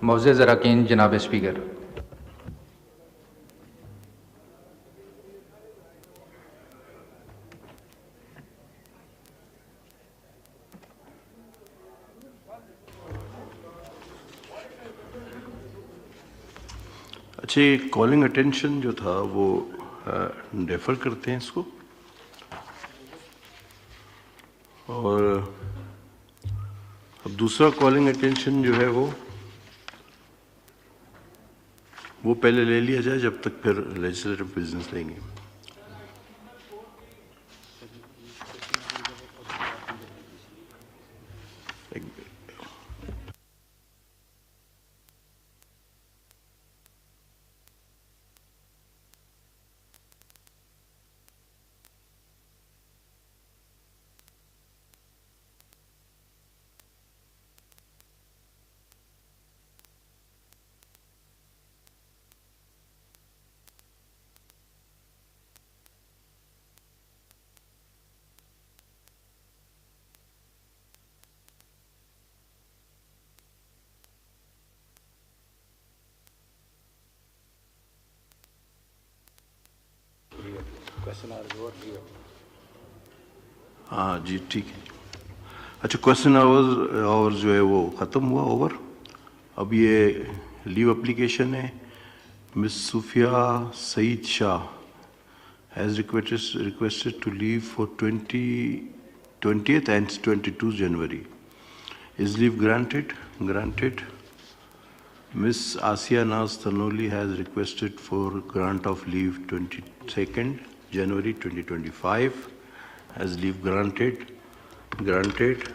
मोअज़्ज़ज़ अरकान जनाब स्पीकर, अच्छा, ये कॉलिंग अटेंशन जो था वो डेफर करते हैं इसको, और अब दूसरा कॉलिंग अटेंशन जो है वो पहले ले लिया जाए, जब तक फिर लेजिस्लेटिव बिजनेस लेंगे। हाँ जी, ठीक है। अच्छा, क्वेश्चन आवर्स जो है वो ख़त्म हुआ, ओवर। अब ये लीव एप्लीकेशन है। Miss Sufia Saeed Shah has requested to leave for 20th and 22 January. Is leave granted? Granted. Miss Asia Naz Tanoli has requested for grant of leave 22nd January 2025. Has leave granted? Granted.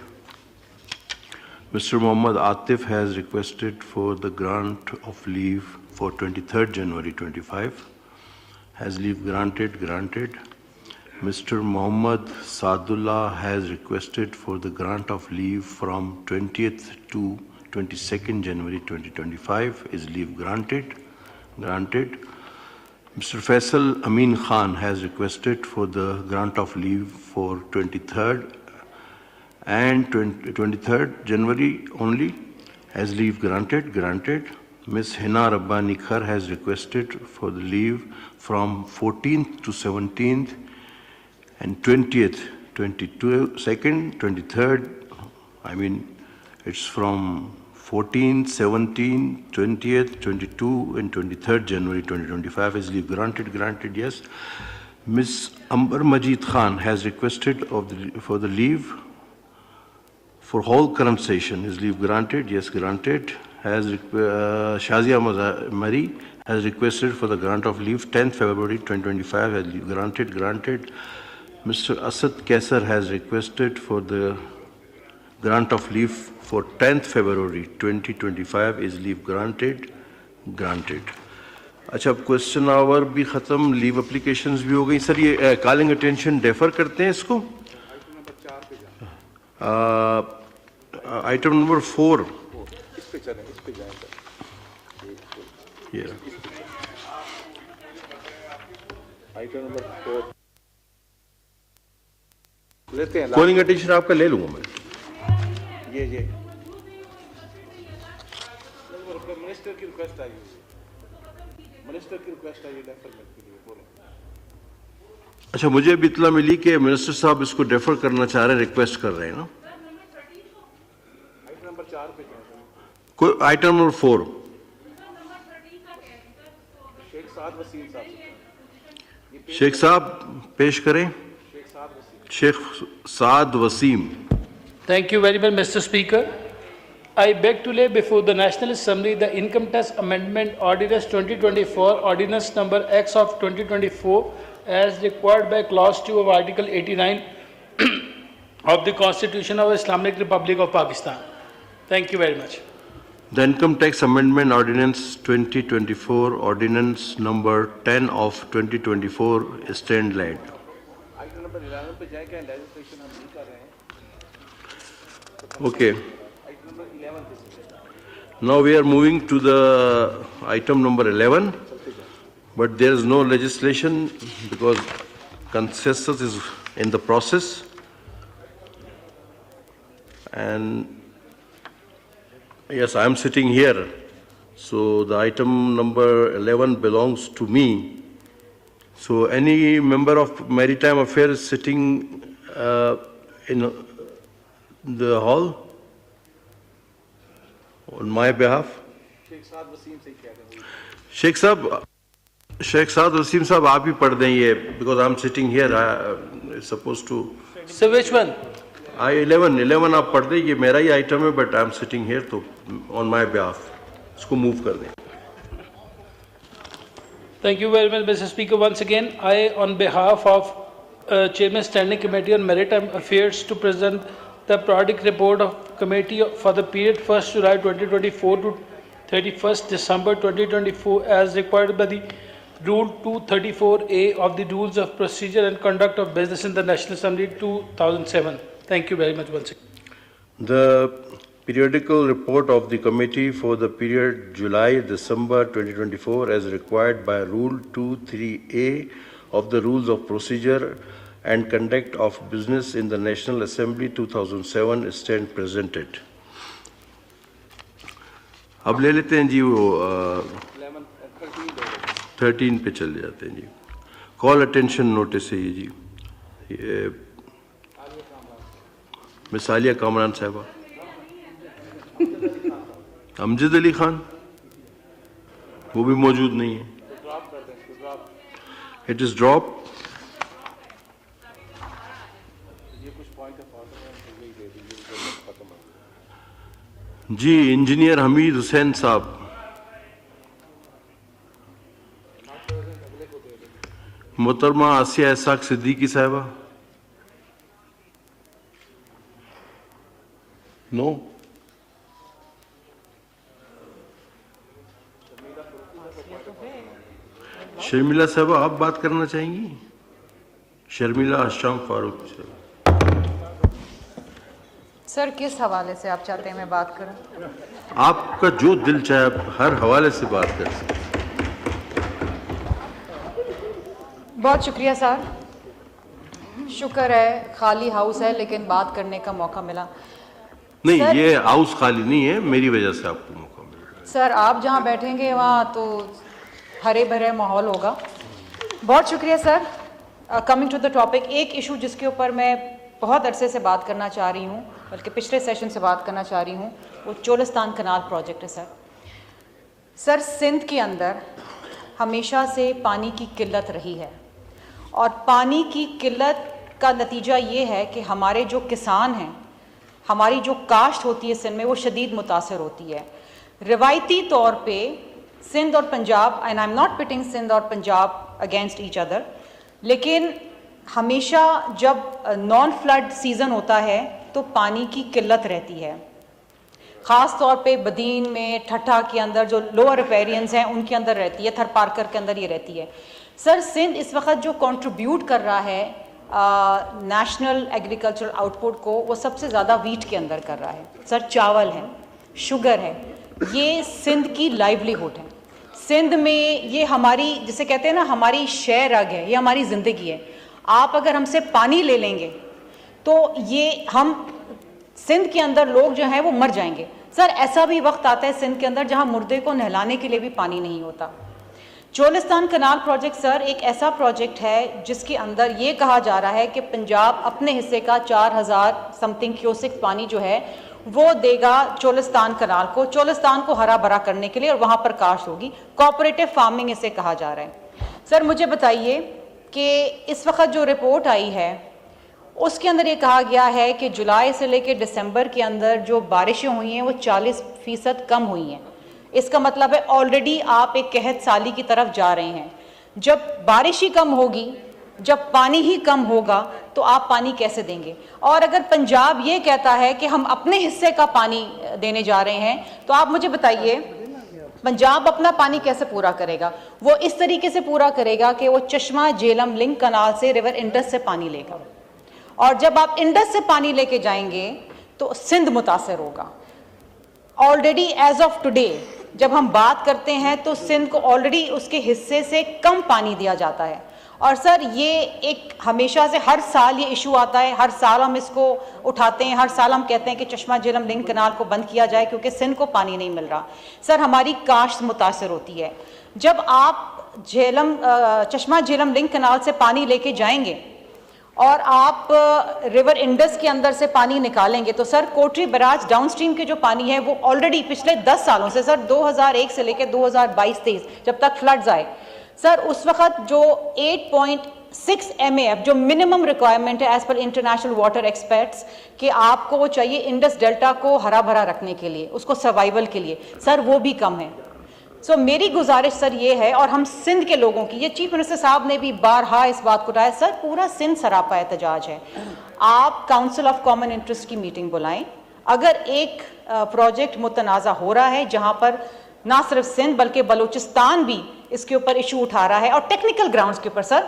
Mr. Mohammad Atif has requested for the grant of leave for 23rd January 25. Has leave granted? Granted. Mr. Mohammad Sadullah has requested for the grant of leave from 20th to 22nd January 2025. Is leave granted? Granted. Mr. Faisal Amin Khan has requested for the grant of leave for 23rd and 23rd January only. Has leave granted? Granted. Ms. Hina Rabbani Khar has requested for the leave from 14th to 17th and 20th, 22nd, 23rd. I mean, it's from 14th, 17th, 20th, 22, and 23rd January 2025. Is leave granted? Granted, yes. Ms. Ambar Majid Khan has requested for the leave for whole current session. Is leave granted? Yes, granted. Has Shazia Mari has requested for the grant of leave 10th February 2025. Has leave granted? Granted. Mr. Asad Kaisar has requested for the grant of leave for 10th February 2025. Is leave granted? Granted. अच्छा, अब question our भी ख़त्म, leave applications भी हो गई। Sir, ये calling attention defer करते हैं इसको। आइटम नंबर 4 आइटम नंबर 4 लेते हैं। कॉलिंग अटेंशन आपका ले लूंगा मैं। ये मिनिस्टर की रिक्वेस्ट आई है, मिनिस्टर की रिक्वेस्ट आई है डेफरमेंट के लिए। बोलो। अच्छा, मुझे भी इत्तला मिली कि मिनिस्टर साहब इसको डेफर करना चाह रहे हैं, रिक्वेस्ट कर रहे हैं ना। आइटम नंबर 4 पे कोई आइटम नंबर 4 शेख साद वसीम साहब शेख साहब पेश करें। शेख साद Wasim. Thank you very much, Mr. Speaker. I beg to lay before the National Assembly the Income Tax Amendment Ordinance 2024, Ordinance number X of 2024, as required by Clause 2 of Article 89 of the Constitution of Islamic Republic of Pakistan. Thank you very much. The Income Tax Amendment Ordinance 2024, Ordinance number 10 of 2024, stand laid. Item number 11 पे जाएंगे, legislation हम नहीं कर रहे हैं। Okay. Item number 11 पे Now we are moving to the item number 11, but there is no legislation because consensus is in the process, and yes, I am sitting here So the item number 11 belongs to me. So any member of Maritime Affairs sitting in the hall on my behalf? Sheikh साद वसीम से कह रहे हैं Sheikh Saad Wasim Sahab, आप ही पढ़ दें ये, because I'm sitting here, supposed to. So which one? 11 आप पढ़ दें, ये मेरा ही आइटम है, but I'm sitting here, तो on my behalf, इसको move कर दें. Thank you very much, Mr. Speaker. Once again, I, on behalf of Chairman Standing Committee on Maritime Affairs, to present the periodic report of committee for the period 1st July 2024 to 31st December 2024 as required by the Rule 234A of the Rules of Procedure and Conduct of Business in the National Assembly 2007. Thank you very much once again. The periodical report of the committee for the period July-December 2024 as required by Rule 23A of the Rules of Procedure and Conduct of Business in the National Assembly 2007 stand presented. अब ले लेते हैं जी वो 13 पे चल जाते हैं जी. Call attention notice है ये जी, ये मिस आलिया कामरान साहबा, अमजद अली खान, वो भी मौजूद नहीं है. It is drop. जी इंजीनियर हमीद हुसैन साहब, मोहतरमा आसिया इसाक सिद्दीकी साहबा, नो. शर्मिला साहबा आप बात करना चाहेंगी? शर्मिला अशाम फारूक साहब. सर किस हवाले से आप चाहते हैं मैं बात करूं? आपका जो दिल चाहे आप हर हवाले से बात कर सकते हैं. बहुत शुक्रिया सर, शुक्र है खाली हाउस है लेकिन बात करने का मौका मिला. नहीं सर, ये हाउस खाली नहीं है, मेरी वजह से आपको मौका मिल रहा है. सर आप जहां बैठेंगे वहां तो हरे भरे माहौल होगा. बहुत शुक्रिया sir. Coming to the topic, एक इशू जिसके ऊपर मैं बहुत अरसे से बात करना चाह रही हूँ, बल्कि पिछले सेशन से बात करना चाह रही हूँ, वो चोलिस्तान कनाल प्रोजेक्ट है सर. सर सिंध के अंदर हमेशा से पानी की किल्लत रही है और पानी की किल्लत का नतीजा ये है कि हमारे जो किसान हैं, हमारी जो काश्त होती है सिंध में, वो शदीद मुतासर होती है. रिवायती तौर पे सिंध और Punjab, and I am not pitting Sindh और पंजाब अगेंस्ट ईच अदर, लेकिन हमेशा जब नॉन फ्लड सीज़न होता है तो पानी की किल्लत रहती है. ख़ास तौर पे बदीन में, ठट्ठा के अंदर जो लोअर रिपेरियंस हैं उनके अंदर रहती है, थरपारकर के अंदर ये रहती है. सर सिंध इस वक्त जो कंट्रीब्यूट कर रहा है नेशनल एग्रीकल्चरल आउटपुट को, वो सबसे ज़्यादा वीट के अंदर कर रहा है. सर चावल है, शुगर है, ये सिंध की लाइवलीहुड है. सिंध में ये हमारी, जिसे कहते हैं ना, हमारी शय रग है, ये हमारी ज़िंदगी है. आप अगर हमसे पानी ले लेंगे तो ये हम सिंध के अंदर लोग जो हैं वो मर जाएंगे. सर ऐसा भी वक्त आता है सिंध के अंदर जहां मुर्दे को नहलाने के लिए भी पानी नहीं होता. चोलिस्तान कनाल प्रोजेक्ट सर एक ऐसा प्रोजेक्ट है जिसके अंदर ये कहा जा रहा है कि पंजाब अपने हिस्से का 4000 समथिंग क्यूसेक पानी जो है वो देगा चोलिस्तान कनाल को, चोलिस्तान को हरा भरा करने के लिए, और वहाँ पर काश्त होगी. कोऑपरेटिव फार्मिंग इसे कहा जा रहा है. सर मुझे बताइए कि इस वक्त जो रिपोर्ट आई है उसके अंदर ये कहा गया है कि जुलाई से लेकर दिसंबर के अंदर जो बारिशें हुई हैं वो 40% कम हुई हैं. इसका मतलब है ऑलरेडी आप एक कहत साली की तरफ जा रहे हैं. जब बारिश ही कम होगी, जब पानी ही कम होगा तो आप पानी कैसे देंगे? और अगर पंजाब ये कहता है कि हम अपने हिस्से का पानी देने जा रहे हैं तो आप मुझे बताइए पंजाब अपना पानी कैसे पूरा करेगा? वो इस तरीके से पूरा करेगा कि वो चश्मा झेलम लिंक कनाल से रिवर इंडस से पानी लेगा, और जब आप इंडस से पानी लेके जाएंगे तो सिंध मुतासर होगा. ऑलरेडी एज ऑफ टुडे जब हम बात करते हैं तो सिंध को ऑलरेडी उसके हिस्से से कम पानी दिया जाता है, और सर ये एक हमेशा से हर साल ये इशू आता है, हर साल हम इसको उठाते हैं, हर साल हम कहते हैं कि चश्मा झेलम लिंक कनाल को बंद किया जाए क्योंकि सिंध को पानी नहीं मिल रहा। सर हमारी काश्त मुतासर होती है। जब आप चश्मा झेलम लिंक कनाल से पानी लेके जाएंगे और आप रिवर इंडस के अंदर से पानी निकालेंगे तो सर कोटरी बराज डाउनस्ट्रीम के जो पानी है वो ऑलरेडी पिछले 10 सालों से सर 2001 से लेकर 2022-23 जब तक फ्लड्स आए सर उस वक्त जो 8.6 MAF जो मिनिमम रिक्वायरमेंट है as per international water experts कि आपको वो चाहिए इंडस डेल्टा को हरा भरा रखने के लिए, उसको सर्वाइवल के लिए, सर वो भी कम है। सो मेरी गुजारिश सर ये है, और हम सिंध के लोगों की, ये चीफ मिनिस्टर साहब ने भी बारहा इस बात को उठाया, सर पूरा सिंध सरापा एहतजाज है। आप काउंसिल ऑफ कॉमन इंटरेस्ट की मीटिंग बुलाएं। अगर एक प्रोजेक्ट मुतनाज़ा हो रहा है जहां पर ना सिर्फ सिंध बल्कि बलूचिस्तान भी इसके ऊपर इशू उठा रहा है और टेक्निकल ग्राउंड्स के ऊपर सर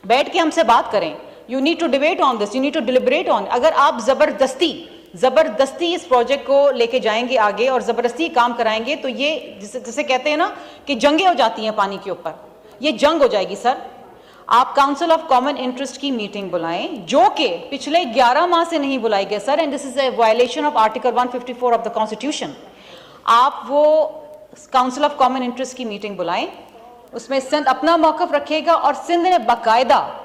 बैठ के हमसे बात करें। You need to debate on this, you need to deliberate on. अगर आप ज़बरदस्ती इस प्रोजेक्ट को लेके जाएंगे आगे और ज़बरदस्ती काम कराएंगे तो ये जिसे कहते हैं ना कि जंगें हो जाती हैं पानी के ऊपर, ये जंग हो जाएगी सर। आप काउंसिल ऑफ कॉमन इंटरेस्ट की मीटिंग बुलाएं जो कि पिछले 11 माह से नहीं बुलाई गई sir, and this is a violation of article 154 of the constitution. आप वो काउंसिल ऑफ कॉमन इंटरेस्ट की मीटिंग बुलाएं, उसमें सिंध अपना मौक़िफ़ रखेगा और सिंध ने बाकायदा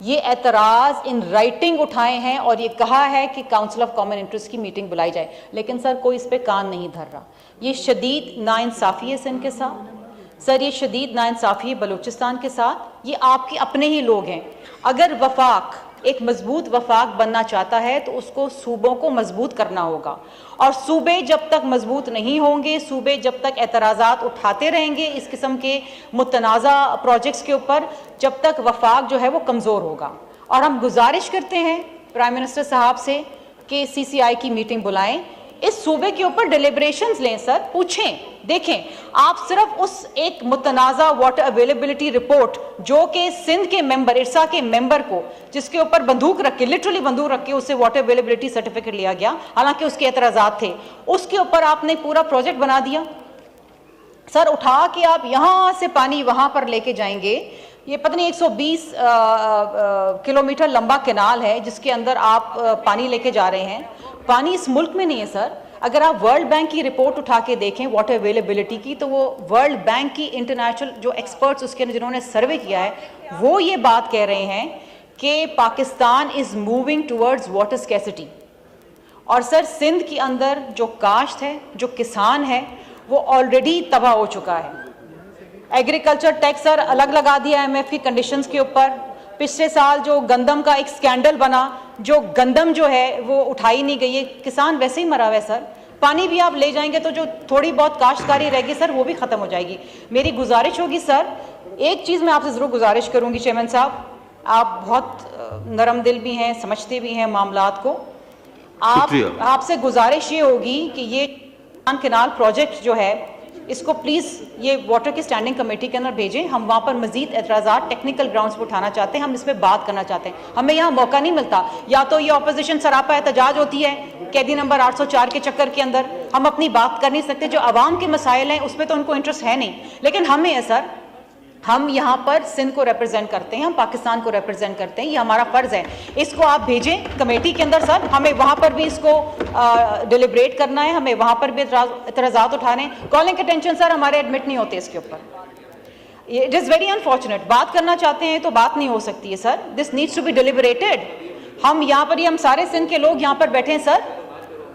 ये एतराज़ इन राइटिंग उठाए हैं और ये कहा है कि काउंसिल ऑफ कॉमन इंटरेस्ट की मीटिंग बुलाई जाए, लेकिन सर कोई इस पे कान नहीं धर रहा। ये शदीद नाइंसाफ़ी है सिंध के साथ सर, ये शदीद नाइंसाफ़ी है बलूचिस्तान के साथ। ये आपके अपने ही लोग हैं। अगर वफाक एक मजबूत वफाक बनना चाहता है तो उसको सूबों को मजबूत करना होगा, और सूबे जब तक मजबूत नहीं होंगे, सूबे जब तक एतराज़ात उठाते रहेंगे इस किस्म के मुतनाज़ा प्रोजेक्ट्स के ऊपर, जब तक वफाक जो है वो कमज़ोर होगा। और हम गुजारिश करते हैं प्राइम मिनिस्टर साहब से कि CCI की मीटिंग बुलाएं, इस सूबे के ऊपर डिलिब्रेशंस लें सर, पूछें, देखें। आप सिर्फ उस एक मुतनाज़ा वाटर अवेलेबिलिटी रिपोर्ट जो कि सिंध के मेंबर, इरसा के मेंबर को, जिसके ऊपर बंदूक रख के, लिटरली बंदूक रख के उससे वाटर अवेलेबिलिटी सर्टिफिकेट लिया गया, हालांकि उसके एतराज़ात थे, उसके ऊपर आपने पूरा प्रोजेक्ट बना दिया सर। उठा के आप यहाँ से पानी वहाँ पर लेके जाएंगे, ये पता नहीं 120 किलोमीटर लंबा कैनाल है जिसके अंदर आप पानी लेके जा रहे हैं। पानी इस मुल्क में नहीं है सर। अगर आप वर्ल्ड बैंक की रिपोर्ट उठा के देखें वाटर अवेलेबिलिटी की, तो वो वर्ल्ड बैंक की इंटरनेशनल जो एक्सपर्ट्स उसके जिन्होंने सर्वे किया है वो ये बात कह रहे हैं कि Pakistan is moving towards water scarcity. और सर सिंध के अंदर जो काश्त है, जो किसान है, वो ऑलरेडी तबाह हो चुका है। एग्रीकल्चर टैक्स सर अलग लगा दिया IMF की कंडीशंस के ऊपर। पिछले साल जो गंदम का एक स्कैंडल बना, जो गंदम जो है वो उठाई नहीं गई है, किसान वैसे ही मरा हुआ है सर। पानी भी आप ले जाएंगे तो जो थोड़ी बहुत काश्तकारी रहेगी सर वो भी ख़त्म हो जाएगी। मेरी गुजारिश होगी सर, एक चीज़ मैं आपसे ज़रूर गुजारिश करूँगी चेयरमैन साहब, आप बहुत नरम दिल भी हैं, समझते भी हैं मामलात को, आपसे गुजारिश ये होगी कि ये कैनाल प्रोजेक्ट जो है इसको प्लीज़ ये वाटर की स्टैंडिंग कमेटी के अंदर भेजें। हम वहाँ पर मजीद एतराज़ात टेक्निकल ग्राउंड्स पर उठाना चाहते हैं, हम इस पर बात करना चाहते हैं। हमें यहाँ मौका नहीं मिलता, या तो ये अपोजिशन सरापा एहतजाज होती है कैदी नंबर 804 के चक्कर के अंदर, हम अपनी बात कर नहीं सकते। जो आवाम के मसाइल हैं उस पर तो उनको इंटरेस्ट है नहीं, लेकिन हमें है सर, हम यहाँ पर सिंध को रिप्रेजेंट करते हैं, हम पाकिस्तान को रिप्रेजेंट करते हैं, ये हमारा फ़र्ज़ है। इसको आप भेजें कमेटी के अंदर सर, हमें वहाँ पर भी इसको डिलिब्रेट करना है, हमें वहाँ पर भी एतराज़ात उठाने हैं। कॉलिंग अटेंशन सर हमारे एडमिट नहीं होते इसके ऊपर, इट इज़ वेरी अनफॉर्चुनेट। बात करना चाहते हैं तो बात नहीं हो सकती है sir, this needs to be deliberated. हम यहाँ पर, हम सारे सिंध के लोग यहाँ पर बैठे हैं सर,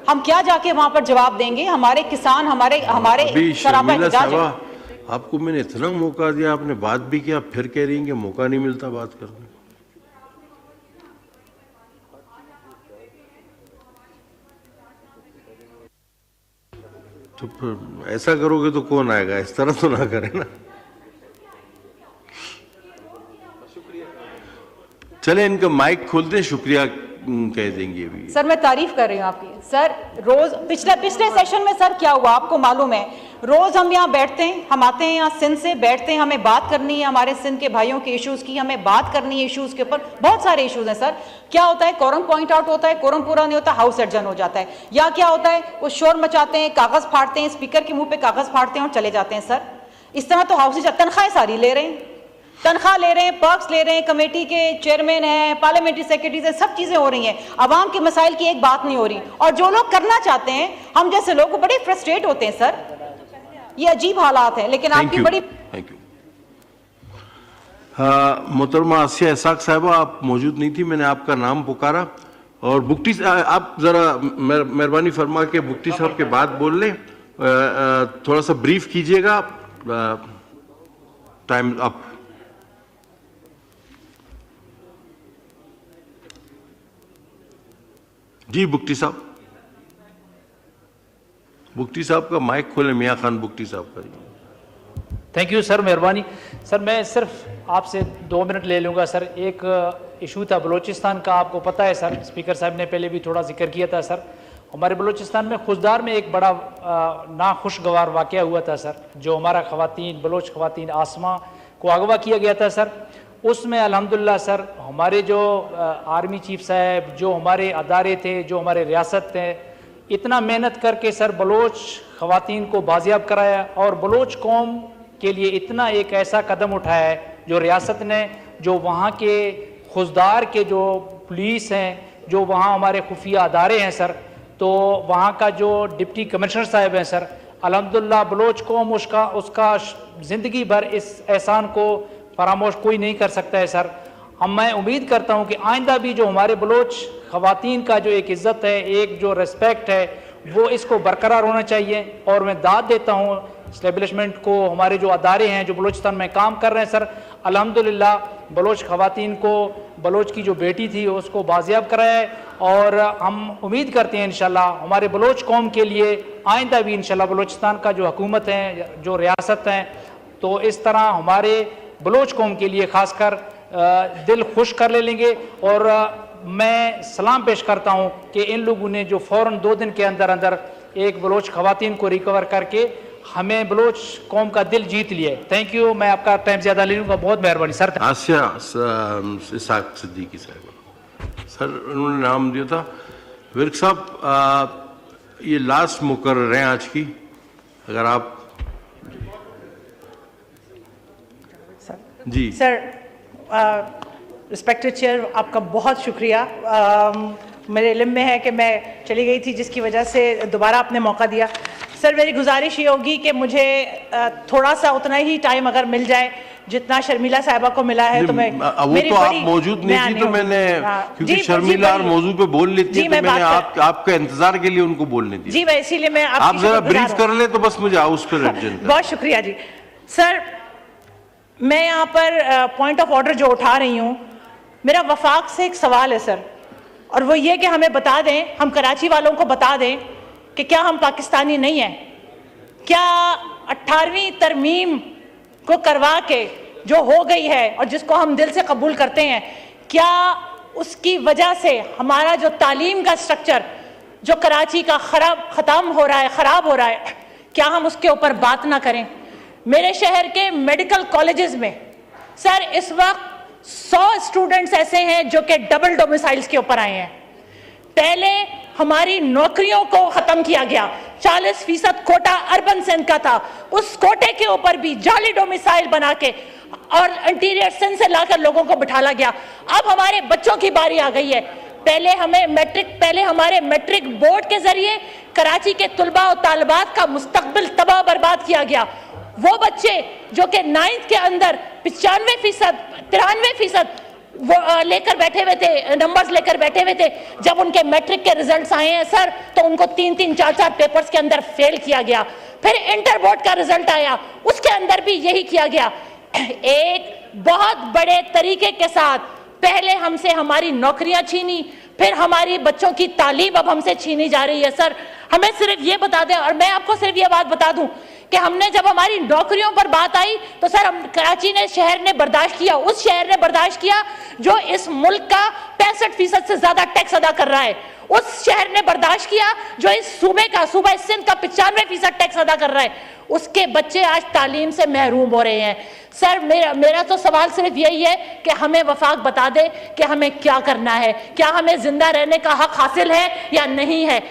हम क्या जाके वहाँ पर जवाब देंगे? हमारे किसान, हमारे सरापा एहतजाज है। आपको मैंने इतना मौका दिया, आपने बात भी किया, फिर कह रही हैं कि मौका नहीं मिलता बात करने। तो फिर ऐसा करोगे तो कौन आएगा? इस तरह तो ना करें ना। चले इनका माइक खोल दें, शुक्रिया कह देंगे अभी। सर मैं तारीफ कर रही हूँ आपकी सर। रोज पिछले सेशन में सर क्या हुआ आपको मालूम है? रोज हम यहाँ बैठते हैं, हम आते हैं यहाँ सिंध से बैठते हैं, हमें बात करनी है हमारे सिंध के भाइयों के इश्यूज की, हमें बात करनी है इश्यूज के ऊपर। बहुत सारे इश्यूज हैं सर। क्या होता है, कोरम पॉइंट आउट होता है, कोरम पूरा नहीं होता, हाउस एडजर्न हो जाता है, या क्या होता है वो शोर मचाते हैं, कागज फाड़ते हैं, स्पीकर के मुंह पे कागज फाड़ते हैं और चले जाते हैं सर। इस तरह तो हाउस तनख्वाहें सारी ले रहे हैं तनख्वाह ले रहे हैं, पर्क्स ले रहे हैं, कमेटी के चेयरमैन हैं, पार्लियामेंट्री सेक्रेटरीज हैं, सब चीजें हो रही हैं, अवाम के मसाइल की एक बात नहीं हो रही। और जो लोग करना चाहते हैं, हम जैसे लोग बड़े फ्रस्ट्रेट होते हैं सर, ये अजीब हालात हैं। लेकिन आपकी बड़ी थैंक यू। मोहतरमा आसिया इसाक साहिबा, आप मौजूद नहीं थी, मैंने आपका नाम पुकारा। और बुक्टी आप जरा मेहरबानी फरमा के बुक्टी साहब के बाद बोल लें, थोड़ा सा ब्रीफ कीजिएगा। Time up. जी बुक्टी साहब, बुक्टी साहब का माइक खोले, मियां खान बुक्टी साहब का। थैंक यू सर, मेहरबानी। सर मैं सिर्फ आपसे 2 मिनट ले लूँगा सर। एक इशू था बलूचिस्तान का, आपको पता है सर, स्पीकर साहब ने पहले भी थोड़ा जिक्र किया था सर। हमारे बलूचिस्तान में खुशदार में एक बड़ा नाखुशगवार वाक़या हुआ था सर, जो हमारा ख़वातीन, बलोच ख़वातीन आसमा को अगवा किया गया था सर। उसमें अल्हम्दुलिल्लाह सर हमारे जो आर्मी चीफ साहब, जो हमारे अदारे थे, जो हमारे रियासत थे, इतना मेहनत करके सर बलोच ख़वातीन को बाजियाब कराया और बलोच कौम के लिए इतना एक ऐसा कदम उठाया है जो रियासत ने, जो वहाँ के खुशदार के जो पुलिस हैं, जो वहाँ हमारे खुफिया अदारे हैं सर, तो वहाँ का जो डिप्टी कमिश्नर साहब हैं सर, अल्हम्दुलिल्लाह बलोच कौम उसका ज़िंदगी भर इस एहसान को फरामोश कोई नहीं कर सकता है सर। मैं उम्मीद करता हूँ कि आइंदा भी जो हमारे बलोच ख़वातीन का जो एक इज़्ज़त है, एक जो रिस्पेक्ट है, वो इसको बरकरार होना चाहिए। और मैं दाद देता हूँ इस्टेब्लिशमेंट को, हमारे जो अदारे हैं जो बलूचिस्तान में काम कर रहे हैं सर, अल्हम्दुलिल्लाह बलोच ख़वातीन को, बलोच की जो बेटी थी उसको बाजियाब कराया है। और हम उम्मीद करते हैं इंशाल्लाह हमारे बलोच कौम के लिए आइंदा भी इंशाल्लाह बलूचिस्तान का जो हुकूमत है, जो रियासत हैं, तो इस तरह हमारे बलोच कौम के लिए ख़ासकर दिल खुश कर ले लेंगे। और मैं सलाम पेश करता हूँ कि इन लोगों ने जो फ़ौरन 2 दिन के अंदर अंदर एक बलोच ख़वातीन को रिकवर करके हमें बलोच कौम का दिल जीत लिया है। थैंक यू, मैं आपका टाइम ज़्यादा ले लूँगा, बहुत मेहरबानी सर। आसिया इसाक सिद्दीकी साहब सर, उन्होंने नाम दिया था। विर्क साहब, ये लास्ट मुकर्रर हैं आज की, अगर आप जी। सर, रिस्पेक्टेड चेयर, आपका बहुत शुक्रिया। मेरे इल्म में है कि मैं चली गई थी, जिसकी वजह से दोबारा आपने मौका दिया। सर मेरी गुजारिश ये होगी कि मुझे थोड़ा सा उतना ही टाइम अगर मिल जाए जितना शर्मिला साहिबा को मिला है, तो मैं वो तो आप मौजूद नहीं थी, तो मैंने क्योंकि शर्मिला और मौजूद पे बोल लेती है, तो मैंने आपका इंतजार के लिए उनको बोलने दिया। जी, मैं इसीलिए मैं आप जरा ब्रीफ कर ले तो बस मुझे उस पर बहुत शुक्रिया जी। सर मैं यहाँ पर पॉइंट ऑफ ऑर्डर जो उठा रही हूँ, मेरा वफाक से एक सवाल है सर, और वो ये कि हमें बता दें, हम कराची वालों को बता दें कि क्या हम पाकिस्तानी नहीं हैं? क्या 18वीं तरमीम को करवा के जो हो गई है और जिसको हम दिल से कबूल करते हैं, क्या उसकी वजह से हमारा जो तालीम का स्ट्रक्चर जो कराची का ख़त्म हो रहा है, ख़राब हो रहा है, क्या हम उसके ऊपर बात ना करें? मेरे शहर के मेडिकल कॉलेजेस में सर इस वक्त 100 स्टूडेंट्स ऐसे हैं जो कि डबल डोमिसाइल्स के ऊपर आए हैं। पहले हमारी नौकरियों को खत्म किया गया, 40% कोटा अर्बन सेंध का था, उस कोटे के ऊपर भी जाली डोमिसाइल बना के और इंटीरियर सेंध से लाकर लोगों को बिठाला गया। अब हमारे बच्चों की बारी आ गई है। पहले हमारे मैट्रिक बोर्ड के जरिए कराची के तुलबा और तालिबात का मुस्तकबिल तबाह बर्बाद किया गया। वो बच्चे जो कि 9th के अंदर 95%, 93% वो लेकर बैठे हुए थे, नंबर्स लेकर बैठे हुए थे, जब उनके मैट्रिक के रिजल्ट्स आए हैं सर, तो उनको 3-3, 4-4 पेपर्स के अंदर फेल किया गया। फिर इंटर बोर्ड का रिजल्ट आया, उसके अंदर भी यही किया गया। एक बहुत बड़े तरीके के साथ पहले हमसे हमारी नौकरियां छीनी, फिर हमारी बच्चों की तालीम अब हमसे छीनी जा रही है। सर हमें सिर्फ ये बता दें, और मैं आपको सिर्फ ये बात बता दूं कि हमने जब हमारी नौकरियों पर बात आई तो सर हम कराची ने, शहर ने बर्दाश्त किया, उस शहर ने बर्दाश्त किया जो इस मुल्क का 65% से ज्यादा टैक्स अदा कर रहा है। उस शहर ने बर्दाश्त किया जो इस सूबा सिंध का 95% टैक्स अदा कर रहा है। उसके बच्चे आज तालीम से महरूम हो रहे हैं। सर मेरा तो सवाल सिर्फ यही है कि हमें वफाक बता दे कि हमें क्या करना है, क्या हमें जिंदा रहने का हक हासिल है या नहीं है।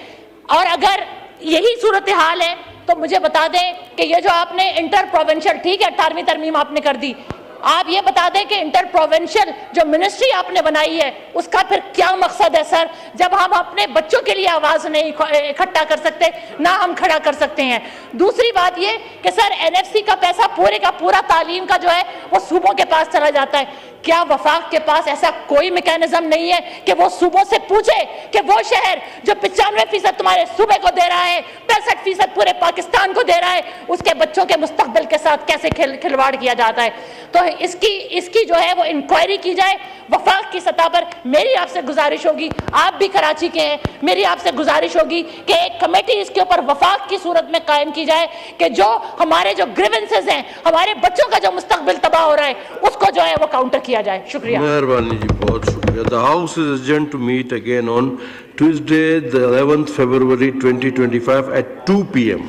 और अगर यही सूरत हाल है तो मुझे बता दें कि ये जो आपने इंटर प्रोविंशियल, ठीक है 18वीं तरमीम आपने कर दी, आप ये बता दें कि इंटर प्रोविंशियल जो मिनिस्ट्री आपने बनाई है उसका फिर क्या मकसद है सर, जब हम अपने बच्चों के लिए आवाज नहीं इकट्ठा कर सकते ना हम खड़ा कर सकते हैं। दूसरी बात ये कि सर एनएफसी का पैसा पूरे का पूरा तालीम का जो है वो सूबों के पास चला जाता है। क्या वफाक के पास ऐसा कोई मैकेनिज्म नहीं है कि वो सूबों से पूछे कि वो शहर जो 95% तुम्हारे सूबे को दे रहा है, 65% पूरे पाकिस्तान को दे रहा है, उसके बच्चों के मुस्तकबिल के साथ कैसे खिलवाड़ किया जाता है? तो इसकी जो है वो इंक्वायरी की जाए वफाक की सतह पर। मेरी आपसे गुजारिश होगी, आप भी कराची के हैं, मेरी आपसे गुजारिश होगी कि एक कमेटी इसके ऊपर वफाक की सूरत में कायम की जाए कि जो हमारे जो ग्रीवेंसेस हैं, हमारे बच्चों का जो मुस्तकबिल तबाह हो रहा है, उसको जो है वो काउंटर किया जाए। शुक्रिया। मेहरबानी जी, बहुत शुक्रिया। The house is adjourned to meet again on Tuesday, the 11th February 2025 at 2 p.m.